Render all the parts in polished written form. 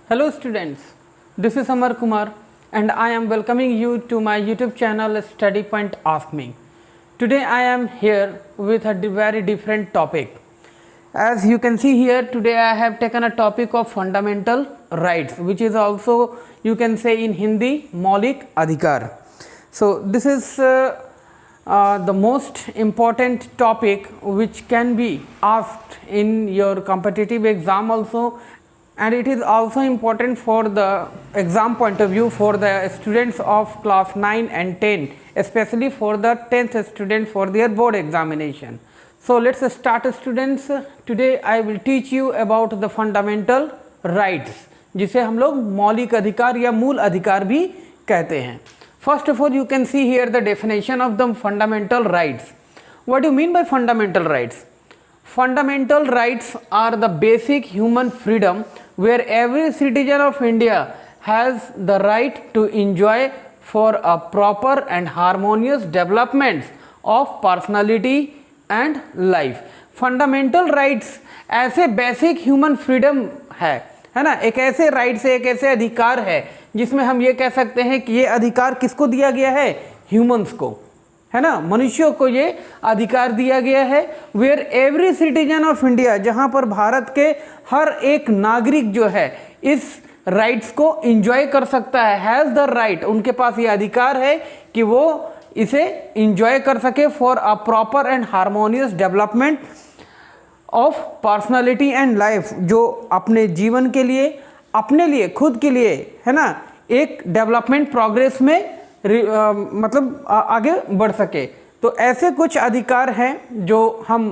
Hello students, this is Amar Kumar and I am welcoming you to my YouTube channel Study Point Ask Me. Today I am here with a very different topic. As you can see here, today I have taken a topic of fundamental rights, which is also you can say in Hindi Maulik Adhikar. So this is the most important topic which can be asked in your competitive exam also, and it is also important for the exam point of view for the students of class 9 and 10, especially for the 10th student for their board examination. So let's start students. Today I will teach you about the fundamental rights, जिसे हम लोग मौलिक अधिकार या मूल अधिकार भी कहते हैं. First of all, you can see here the definition of the fundamental rights. What do you mean by fundamental rights? Fundamental rights are the basic human freedom where every citizen of India has the right to enjoy for a proper and harmonious development of personality and life. Fundamental rights ऐसे basic human freedom है ना, एक ऐसे rights है, एक ऐसे अधिकार है जिसमें हम ये कह सकते हैं कि ये अधिकार किसको दिया गया है, ह्यूमंस को, है ना, मनुष्यों को ये अधिकार दिया गया है. Where every citizen of India, जहां पर भारत के हर एक नागरिक जो है इस राइट्स को एंजॉय कर सकता है, हैज़ द राइट, उनके पास ये अधिकार है कि वो इसे एंजॉय कर सके for a proper and harmonious development of personality and life, जो अपने जीवन के लिए, अपने लिए, खुद के लिए, है ना, एक डेवलपमेंट प्रोग्रेस में मतलब आगे बढ़ सके. तो ऐसे कुछ अधिकार हैं जो हम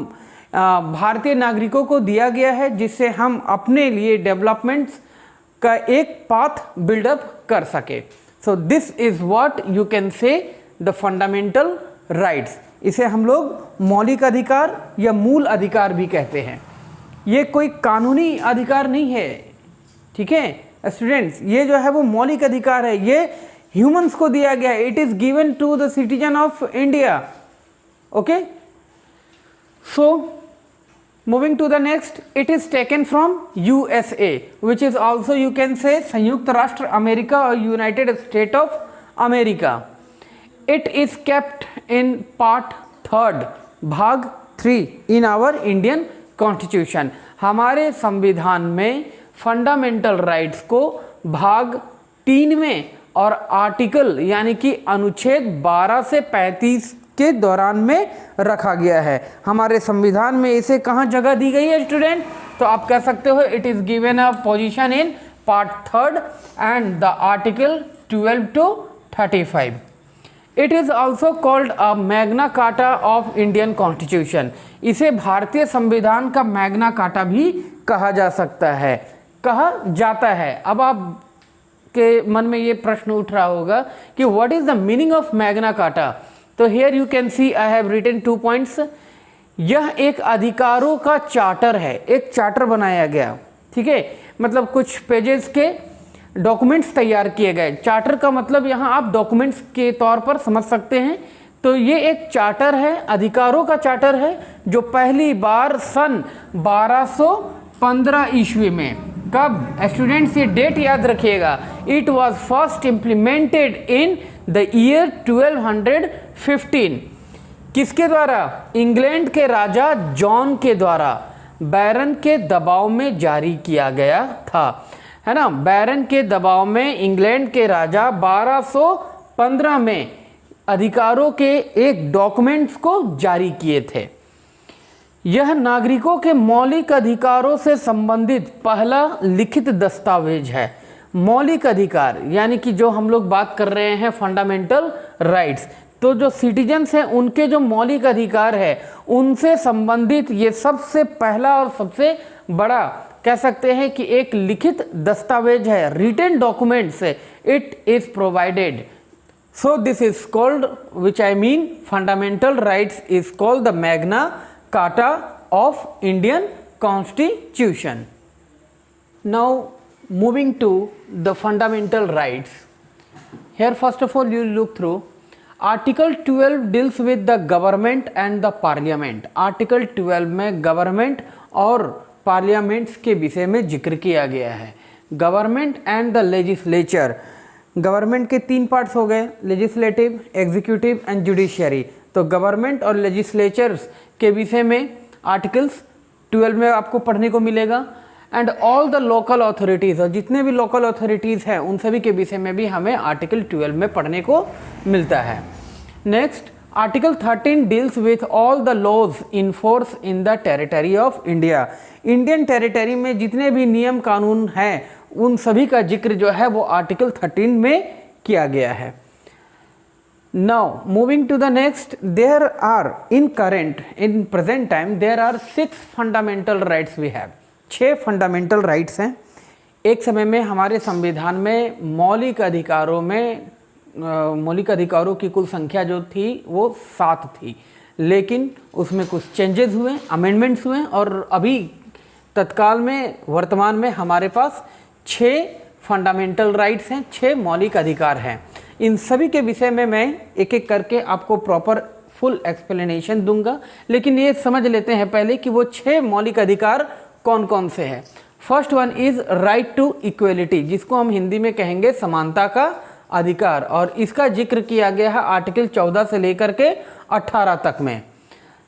भारतीय नागरिकों को दिया गया है, जिससे हम अपने लिए डेवलपमेंट्स का एक पाथ बिल्डअप कर सके. सो this is what you can से द फंडामेंटल राइट्स. इसे हम लोग मौलिक अधिकार या मूल अधिकार भी कहते हैं. ये कोई कानूनी अधिकार नहीं है, ठीक है स्टूडेंट्स. ये जो है वो मौलिक अधिकार है, ये ह्यूमंस को दिया गया है. It is given to the citizen of India. Okay, so moving to the next, it is taken from USA, which is also you can say संयुक्त राष्ट्र अमेरिका और United State of America. It is kept in part 3 भाग 3 in our Indian constitution. हमारे संविधान में fundamental rights को भाग 3 में और आर्टिकल यानी कि अनुच्छेद 12 से 35 के दौरान में रखा गया है. हमारे संविधान में इसे कहाँ जगह दी गई है स्टूडेंट? तो आप कह सकते हो it is given a position in part 3 and the article 12 to 35. It is also called a Magna carta of Indian constitution. इसे भारतीय संविधान का मैग्ना कार्टा भी कहा जा सकता है, कहा जाता है. अब आप के मन में ये प्रश्न उठ रहा होगा कि what is the meaning of Magna Carta. तो here you can see I have written 2 points. यह एक अधिकारों का चार्टर है, एक चार्टर बनाया गया, ठीक है, मतलब कुछ पेजेस के डॉक्यूमेंट्स तैयार किए गए. चार्टर का मतलब यहाँ आप डॉक्यूमेंट्स के तौर पर समझ सकते हैं. तो ये एक चार्टर है, अधिकारों का चार्टर है, जो पहली बार सन 1215 ईस्वी में, कब स्टूडेंट्स ये डेट याद रखिएगा, it was first implemented in the year 1215. किसके द्वारा? इंग्लैंड के राजा जॉन के द्वारा बैरन के दबाव में जारी किया गया था, है ना. बैरन के दबाव में इंग्लैंड के राजा 1215 में अधिकारों के एक डॉक्यूमेंट्स को जारी किए थे. यह नागरिकों के मौलिक अधिकारों से संबंधित पहला लिखित दस्तावेज है. मौलिक अधिकार यानी कि जो हम लोग बात कर रहे हैं फंडामेंटल राइट्स, तो जो सिटीजन्स हैं उनके जो मौलिक अधिकार है उनसे संबंधित ये सबसे पहला और सबसे बड़ा कह सकते हैं कि एक लिखित दस्तावेज है, written documents. It is provided. So this is called, which I mean fundamental rights is called the Magna Carta of Indian Constitution. Now moving to the fundamental rights. Here first of all you look through Article 12 deals with the government and the parliament. Article 12 में government और parliaments के विषय में जिक्र किया गया है. Government and the legislature. Government के 3 पार्ट्स हो गए, लेजिस्लेटिव, एग्जीक्यूटिव एंड जुडिशियरी। तो गवर्नमेंट और लेजिस्लेचर्स के विषय में आर्टिकल्स 12 में आपको पढ़ने को मिलेगा। And all the local authorities, और जितने भी लोकल अथॉरिटीज़ हैं उन सभी के विषय में भी हमें आर्टिकल 12 में पढ़ने को मिलता है। Next, article 13 deals with all the laws in force in the territory of India. Indian territory में जितने भी नियम कानून हैं उन सभी का जिक्र जो है वो आर्टिकल 13 में किया गया है। Now moving to the next, there are in present time there are 6 fundamental rights we have. 6 fundamental rights हैं। एक समय में हमारे संविधान में मौलिक अधिकारों की कुल संख्या जो थी वो 7 थी, लेकिन उसमें कुछ चेंजेस हुए, अमेंडमेंट्स हुए और अभी तत्काल में वर्तमान में हमारे पास 6 फंडामेंटल राइट्स हैं, 6 मौलिक अधिकार हैं। इन सभी के विषय में मैं एक एक करके आपको प्रॉपर फुल एक्सप्लेनेशन दूंगा, लेकिन ये समझ लेते हैं पहले कि वो 6 मौलिक अधिकार कौन कौन से हैं। First one is right to equality, जिसको हम हिंदी में कहेंगे समानता का अधिकार, और इसका जिक्र किया गया है आर्टिकल 14 से लेकर के 18 तक में।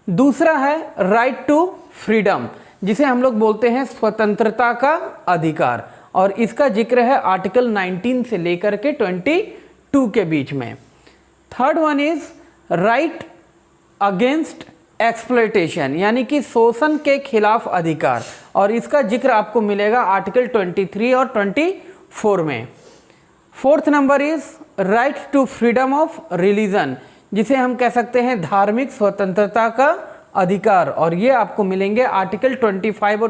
दूसरा है राइट टू फ्रीडम, जिसे हम लोग बोलते हैं स्वतंत्रता का अधिकार, और इसका जिक्र है आर्टिकल 19 से लेकर के 22 के बीच में। Third one is right against exploitation, यानी कि शोषण के खिलाफ अधिकार, और इसका जिक्र आपको मिलेगा आर्टिकल 23 और 24 में। Fourth number is right to freedom of religion, जिसे हम कह सकते हैं धार्मिक स्वतंत्रता का अधिकार, और ये आपको मिलेंगे आर्टिकल 25 और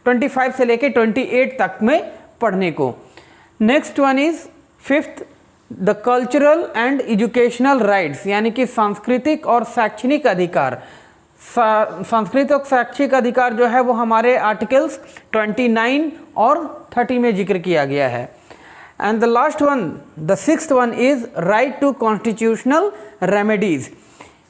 25 से लेके 28 तक में पढ़ने को। Next one is fifth the cultural and educational rights, यानी कि सांस्कृतिक और शैक्षणिक अधिकार। सांस्कृतिक और शैक्षिक अधिकार जो है वो हमारे आर्टिकल्स 29 और 30 में जिक्र किया गया है। And the last one, the sixth one is right to constitutional remedies.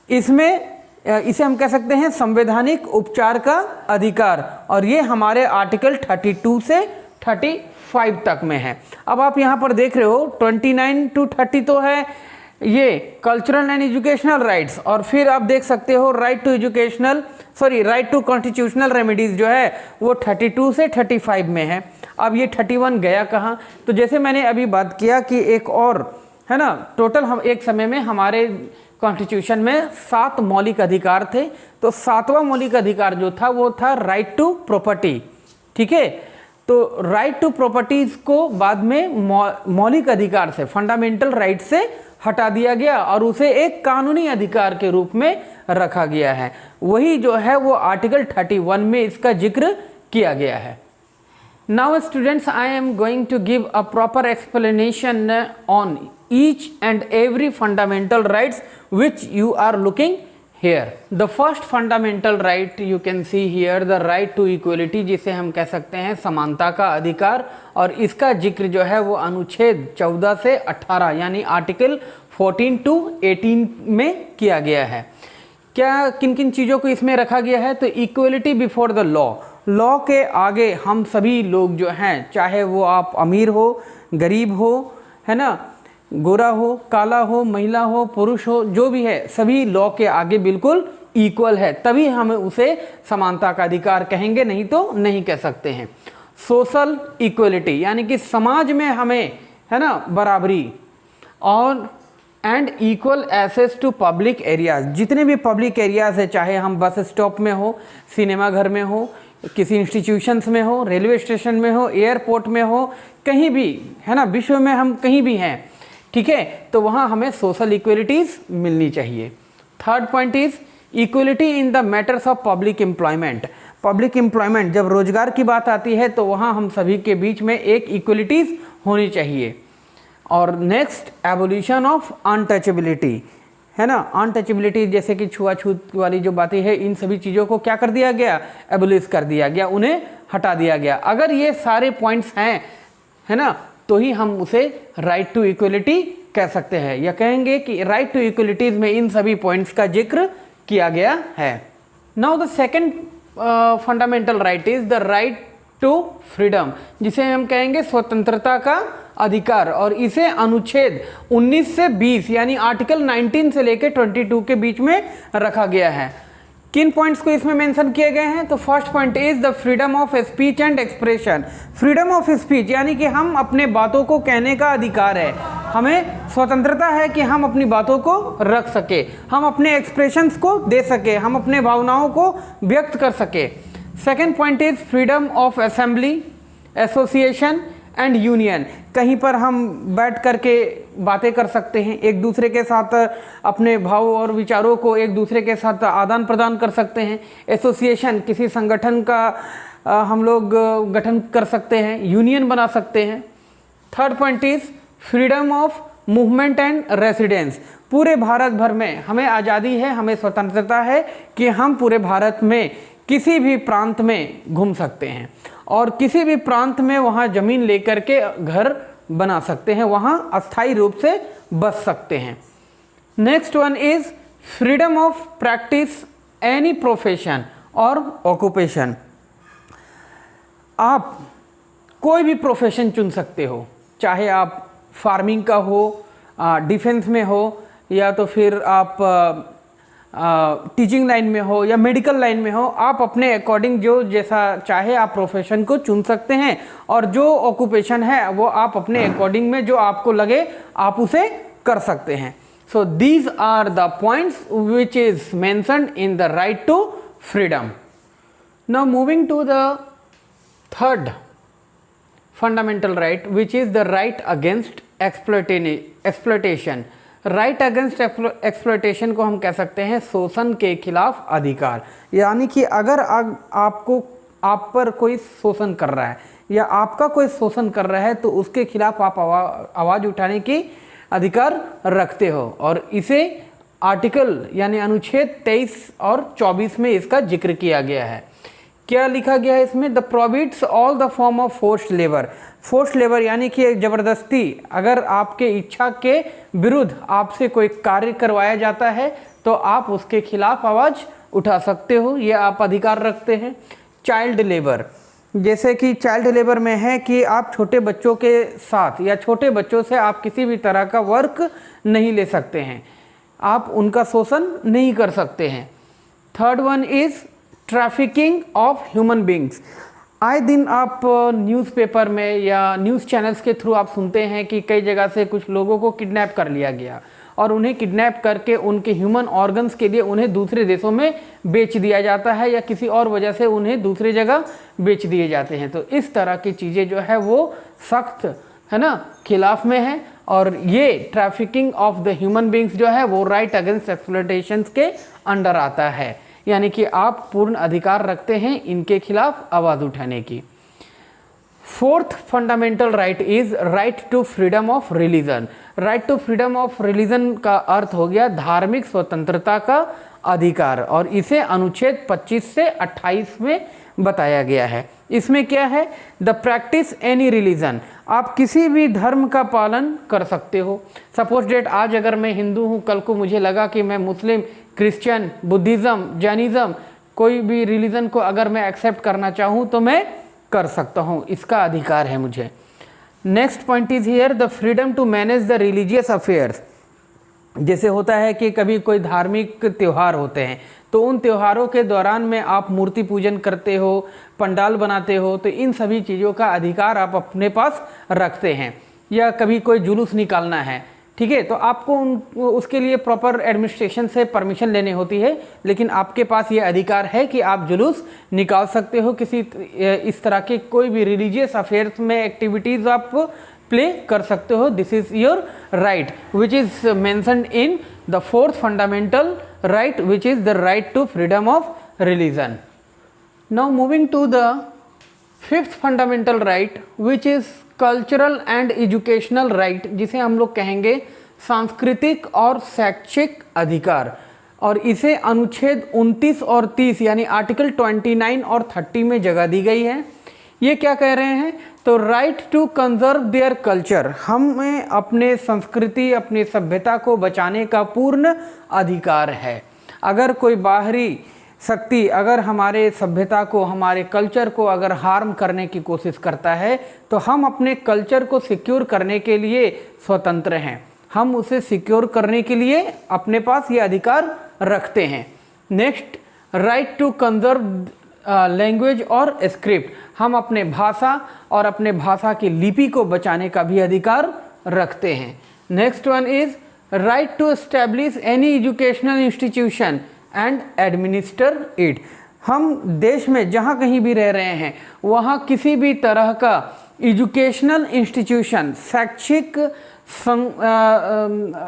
इसमें इसे हम कह सकते हैं संवैधानिक उपचार का अधिकार, और ये हमारे आर्टिकल 32 से 35 तक में है। अब आप यहाँ पर देख रहे हो 29 to 30 तो है ये कल्चरल एंड एजुकेशनल राइट्स, और फिर आप देख सकते हो राइट टू कॉन्स्टिट्यूशनल रेमेडीज जो है वो 32 से 35 में है। अब ये 31 गया कहाँ? तो जैसे मैंने अभी बात किया कि एक और है ना, टोटल हम एक समय में हमारे कॉन्स्टिट्यूशन में 7 मौलिक अधिकार थे, तो 7वां मौलिक अधिकार जो था वो था राइट टू प्रॉपर्टी। ठीक है, तो राइट टू प्रॉपर्टीज को बाद में मौलिक अधिकार से, फंडामेंटल राइट से हटा दिया गया और उसे एक कानूनी अधिकार के रूप में रखा गया है। वही जो है वो आर्टिकल 31 में इसका जिक्र किया गया है। Now students, I am going to give a proper explanation on each and every fundamental rights which you are looking here. The first fundamental right you can see here, the right to equality, जिसे हम कह सकते हैं समानता का अधिकार, और इसका जिक्र जो है वो अनुच्छेद 14 से 18 यानी आर्टिकल 14 to 18 में किया गया है। क्या किन किन चीज़ों को इसमें रखा गया है? तो इक्वलिटी बिफोर द लॉ के आगे हम सभी लोग जो हैं, चाहे वो आप अमीर हो, गरीब हो, है ना, गोरा हो, काला हो, महिला हो, पुरुष हो, जो भी है, सभी लॉ के आगे बिल्कुल इक्वल है, तभी हम उसे समानता का अधिकार कहेंगे, नहीं तो नहीं कह सकते हैं। सोशल इक्वलिटी, यानी कि समाज में हमें है ना बराबरी, और and equal access to public areas, जितने भी पब्लिक एरियाज है, चाहे हम बस स्टॉप में हो, सिनेमा घर में हो, किसी इंस्टीट्यूशंस में हो, रेलवे स्टेशन में हो, एयरपोर्ट में हो, कहीं भी है ना, विश्व में हम कहीं भी हैं, ठीक है, तो वहाँ हमें सोशल इक्वलिटीज़ मिलनी चाहिए। Third point is equality in the matters of public employment. Public employment, जब रोजगार की बात आती है तो वहाँ हम सभी के बीच में एक इक्वलिटीज़ होनी चाहिए। और नेक्स्ट, एबोल्यूशन ऑफ अनटचेबिलिटी, है ना, अनटचेबिलिटी जैसे कि छुआछूत वाली जो बातें हैं, इन सभी चीज़ों को क्या कर दिया गया? एबोलिश कर दिया गया, उन्हें हटा दिया गया। अगर ये सारे पॉइंट्स हैं, है ना, तो ही हम उसे राइट टू इक्वलिटी कह सकते हैं, या कहेंगे कि राइट टू इक्वलिटीज में इन सभी पॉइंट्स का जिक्र किया गया है। Now the second fundamental right is the right to freedom, जिसे हम कहेंगे स्वतंत्रता का अधिकार, और इसे अनुच्छेद 19 से 20 यानी आर्टिकल 19 से लेकर 22 के बीच में रखा गया है। किन पॉइंट्स को इसमें मेंशन किए गए हैं? तो first point is the freedom of speech and expression. Freedom of speech यानी कि हम अपने बातों को कहने का अधिकार है, हमें स्वतंत्रता है कि हम अपनी बातों को रख सके, हम अपने एक्सप्रेशंस को दे सके, हम अपने भावनाओं को व्यक्त कर सके। Second point is freedom of assembly, association and union. कहीं पर हम बैठ करके बातें कर सकते हैं, एक दूसरे के साथ अपने भाव और विचारों को एक दूसरे के साथ आदान प्रदान कर सकते हैं। एसोसिएशन, किसी संगठन का हम लोग गठन कर सकते हैं, यूनियन बना सकते हैं। Third point is freedom of movement and residence. पूरे भारत भर में हमें आज़ादी है, हमें स्वतंत्रता है कि हम पूरे भारत में किसी भी प्रांत में घूम सकते हैं और किसी भी प्रांत में वहाँ ज़मीन लेकर के घर बना सकते हैं, वहाँ अस्थायी रूप से बस सकते हैं। Next one is freedom of practice any profession और ऑक्यूपेशन। आप कोई भी प्रोफेशन चुन सकते हो, चाहे आप फार्मिंग का हो, डिफेंस में हो, या तो फिर आप टीचिंग लाइन में हो या मेडिकल लाइन में हो। आप अपने अकॉर्डिंग जो जैसा चाहे आप प्रोफेशन को चुन सकते हैं, और जो ऑक्यूपेशन है वो आप अपने अकॉर्डिंग में जो आपको लगे आप उसे कर सकते हैं। So these are the points which is mentioned in the right to freedom. Now moving to the third fundamental right which is the right against exploitation. Right against exploitation को हम कह सकते हैं शोषण के खिलाफ अधिकार। यानी कि अगर आप पर कोई शोषण कर रहा है या आपका कोई शोषण कर रहा है तो उसके खिलाफ आप आवाज़ उठाने की अधिकार रखते हो, और इसे आर्टिकल यानी अनुच्छेद 23 और 24 में इसका जिक्र किया गया है। क्या लिखा गया है इसमें? The prohibits all the form of forced labour. Forced labour यानी कि एक ज़बरदस्ती, अगर आपके इच्छा के विरुद्ध आपसे कोई कार्य करवाया जाता है तो आप उसके खिलाफ आवाज़ उठा सकते हो, ये आप अधिकार रखते हैं। चाइल्ड लेबर, जैसे कि चाइल्ड लेबर में है कि आप छोटे बच्चों के साथ या छोटे बच्चों से आप किसी भी तरह का वर्क नहीं ले सकते हैं, आप उनका शोषण नहीं कर सकते हैं। Third one is trafficking of human beings. आए दिन आप न्यूज़पेपर में या न्यूज़ चैनल्स के थ्रू आप सुनते हैं कि कई जगह से कुछ लोगों को किडनैप कर लिया गया और उन्हें किडनैप करके उनके ह्यूमन ऑर्गन्स के लिए उन्हें दूसरे देशों में बेच दिया जाता है, या किसी और वजह से उन्हें दूसरी जगह बेच दिए जाते हैं। तो इस तरह की चीज़ें जो है वो सख्त है ना खिलाफ में है, और ये trafficking of the human beings जो है वो राइट अगेंस्ट एक्सप्लॉयटेशन के अंडर आता है। यानी कि आप पूर्ण अधिकार रखते हैं इनके खिलाफ आवाज़ उठाने की। Fourth fundamental right is right to freedom of religion. Right to freedom of religion का अर्थ हो गया धार्मिक स्वतंत्रता का अधिकार, और इसे अनुच्छेद 25 से 28 में बताया गया है। इसमें क्या है? The practice any religion. आप किसी भी धर्म का पालन कर सकते हो। सपोज डेट आज अगर मैं हिंदू हूँ, कल को मुझे लगा कि मैं मुस्लिम, क्रिश्चियन, बुद्धिज़्म, जैनिज़्म, कोई भी रिलीजन को अगर मैं एक्सेप्ट करना चाहूँ तो मैं कर सकता हूँ, इसका अधिकार है मुझे। Next point is here the freedom to manage the religious affairs. जैसे होता है कि कभी कोई धार्मिक त्यौहार होते हैं तो उन त्योहारों के दौरान में आप मूर्ति पूजन करते हो, पंडाल बनाते हो, तो इन सभी चीज़ों का अधिकार आप अपने पास रखते हैं। या कभी कोई जुलूस निकालना है, ठीक है, तो आपको उसके लिए प्रॉपर एडमिनिस्ट्रेशन से परमिशन लेनी होती है, लेकिन आपके पास ये अधिकार है कि आप जुलूस निकाल सकते हो। किसी इस तरह के कोई भी रिलीजियस अफेयर्स में एक्टिविटीज़ आप प्ले कर सकते हो। This is your right which is mentioned in the fourth fundamental right which is the right to freedom of religion. Now moving to the fifth fundamental right which is cultural and educational right, जिसे हम लोग कहेंगे सांस्कृतिक और शैक्षिक अधिकार, और इसे अनुच्छेद 29 और 30 यानी आर्टिकल 29 और 30 में जगह दी गई है। ये क्या कह रहे हैं? तो right to conserve their culture, हमें अपने संस्कृति, अपनी सभ्यता को बचाने का पूर्ण अधिकार है। अगर कोई बाहरी शक्ति अगर हमारे सभ्यता को, हमारे कल्चर को अगर हार्म करने की कोशिश करता है तो हम अपने कल्चर को सिक्योर करने के लिए स्वतंत्र हैं, हम उसे सिक्योर करने के लिए अपने पास ये अधिकार रखते हैं। Next, right to conserve language और स्क्रिप्ट, हम अपने भाषा और अपने भाषा की लिपि को बचाने का भी अधिकार रखते हैं। Next one is right to establish any educational institution and administer it, हम देश में जहाँ कहीं भी रह रहे हैं वहाँ किसी भी तरह का एजुकेशनल इंस्टीट्यूशन, शैक्षिक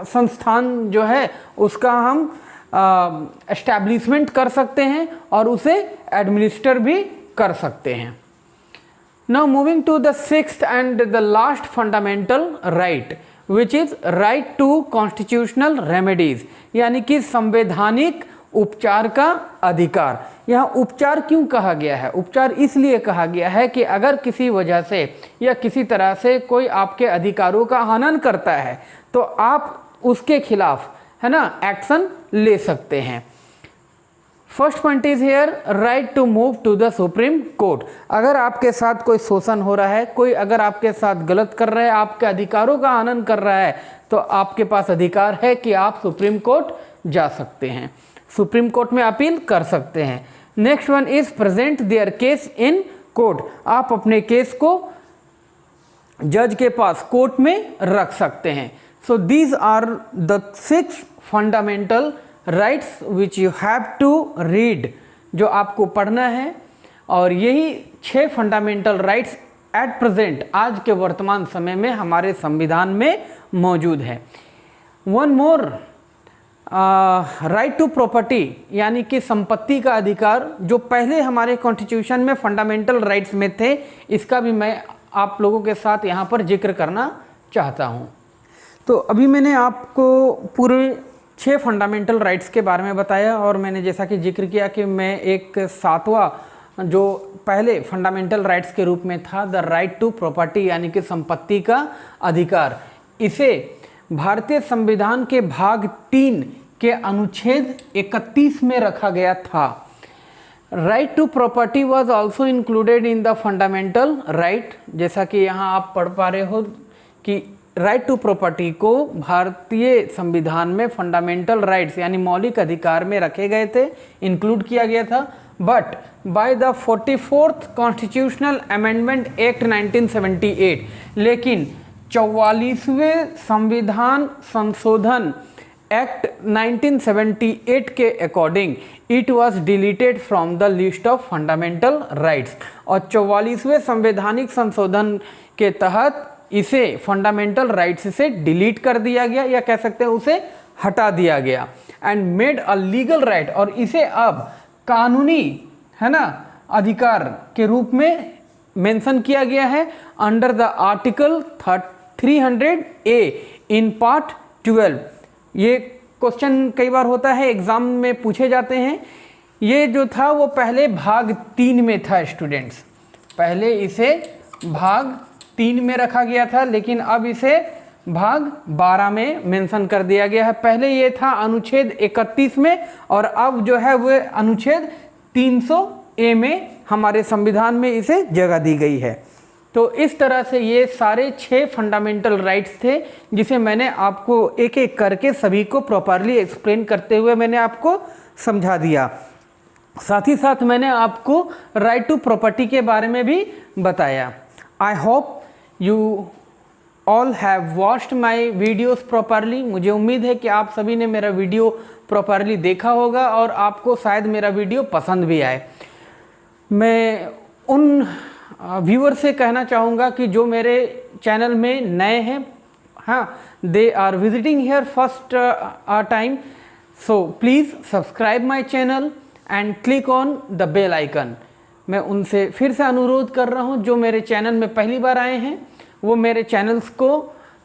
संस्थान जो है उसका हम एस्टैब्लिशमेंट कर सकते हैं और उसे एडमिनिस्टर भी कर सकते हैं। Now moving to the sixth and the last fundamental right which is right to constitutional remedies, यानी कि संवैधानिक उपचार का अधिकार। यहाँ उपचार क्यों कहा गया है? उपचार इसलिए कहा गया है कि अगर किसी वजह से या किसी तरह से कोई आपके अधिकारों का हनन करता है तो आप उसके खिलाफ, है ना, एक्शन ले सकते हैं। First point is here right to move to the Supreme Court, अगर आपके साथ कोई शोषण हो रहा है, कोई अगर आपके साथ गलत कर रहा है, आपके अधिकारों का हनन कर रहा है, तो आपके पास अधिकार है कि आप सुप्रीम कोर्ट जा सकते हैं, सुप्रीम कोर्ट में अपील कर सकते हैं। Next one is present there case in court, आप अपने केस को जज के पास कोर्ट में रख सकते हैं। So these are the 6 fundamental rights which you have to read, जो आपको पढ़ना है, और यही 6 फंडामेंटल राइट्स एट प्रेजेंट, आज के वर्तमान समय में हमारे संविधान में मौजूद है। One more, right to property, यानी कि संपत्ति का अधिकार, जो पहले हमारे कॉन्स्टिट्यूशन में फंडामेंटल राइट्स में थे, इसका भी मैं आप लोगों के साथ यहाँ पर जिक्र करना चाहता हूँ। तो अभी मैंने आपको पूरे 6 फंडामेंटल राइट्स के बारे में बताया, और मैंने जैसा कि जिक्र किया कि मैं एक 7वां जो पहले फंडामेंटल राइट्स के रूप में था, द राइट टू प्रॉपर्टी, यानी कि संपत्ति का अधिकार, इसे भारतीय संविधान के भाग 3 के अनुच्छेद 31 में रखा गया था। Right to property was also included in the fundamental right, जैसा कि यहाँ आप पढ़ पा रहे हो कि राइट टू प्रॉपर्टी को भारतीय संविधान में फंडामेंटल राइट्स यानी मौलिक अधिकार में रखे गए थे, इंक्लूड किया गया था। But by the 44th constitutional amendment act 1978, लेकिन 44वें संविधान संशोधन एक्ट 1978 के according it was deleted from the list of fundamental rights, और 44वें संवैधानिक संशोधन के तहत इसे फंडामेंटल राइट्स से डिलीट कर दिया गया, या कह सकते हैं उसे हटा दिया गया, and made a legal right, और इसे अब कानूनी, है ना, अधिकार के रूप में मेंशन किया गया है under the article 300A in part 12। ये क्वेश्चन कई बार होता है, एग्जाम में पूछे जाते हैं। ये जो था वो पहले भाग 3 में था स्टूडेंट्स, पहले इसे भाग 3 में रखा गया था, लेकिन अब इसे भाग 12 में मेंशन कर दिया गया है। पहले ये था अनुच्छेद 31 में, और अब जो है वो अनुच्छेद 300A में हमारे संविधान में इसे जगह दी गई है। तो इस तरह से ये सारे 6 फंडामेंटल राइट्स थे, जिसे मैंने आपको एक एक करके सभी को प्रॉपरली एक्सप्लेन करते हुए मैंने आपको समझा दिया। साथ ही साथ मैंने आपको राइट टू प्रॉपर्टी के बारे में भी बताया। I hope you all have watched my videos properly. मुझे उम्मीद है कि आप सभी ने मेरा वीडियो प्रॉपरली देखा होगा और आपको शायद मेरा वीडियो पसंद भी आए। मैं उन व्यूअर से कहना चाहूँगा कि जो मेरे चैनल में नए हैं, हाँ, they are visiting here first time, so please subscribe my channel and click on the bell icon. मैं उनसे फिर से अनुरोध कर रहा हूँ, जो मेरे चैनल में पहली बार आए हैं वो मेरे चैनल्स को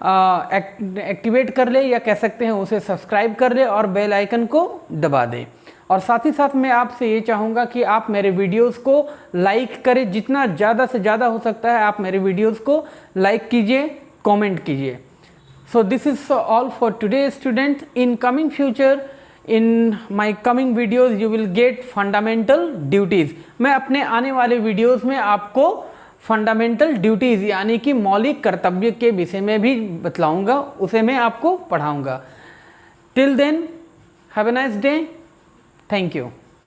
एक्टिवेट कर ले, या कह सकते हैं उसे सब्सक्राइब कर ले और बेल आइकन को दबा दें। और साथ ही साथ मैं आपसे ये चाहूँगा कि आप मेरे वीडियोस को लाइक करें, जितना ज़्यादा से ज़्यादा हो सकता है आप मेरे वीडियोस को लाइक कीजिए, कमेंट कीजिए। So this is all for today student. In coming future in my coming videos you will get fundamental duties. मैं अपने आने वाले वीडियोज़ में आपको फंडामेंटल ड्यूटीज़ यानी कि मौलिक कर्तव्य के विषय में भी बतलाऊँगा, उसे मैं आपको पढ़ाऊँगा। Till then have a nice day, thank you.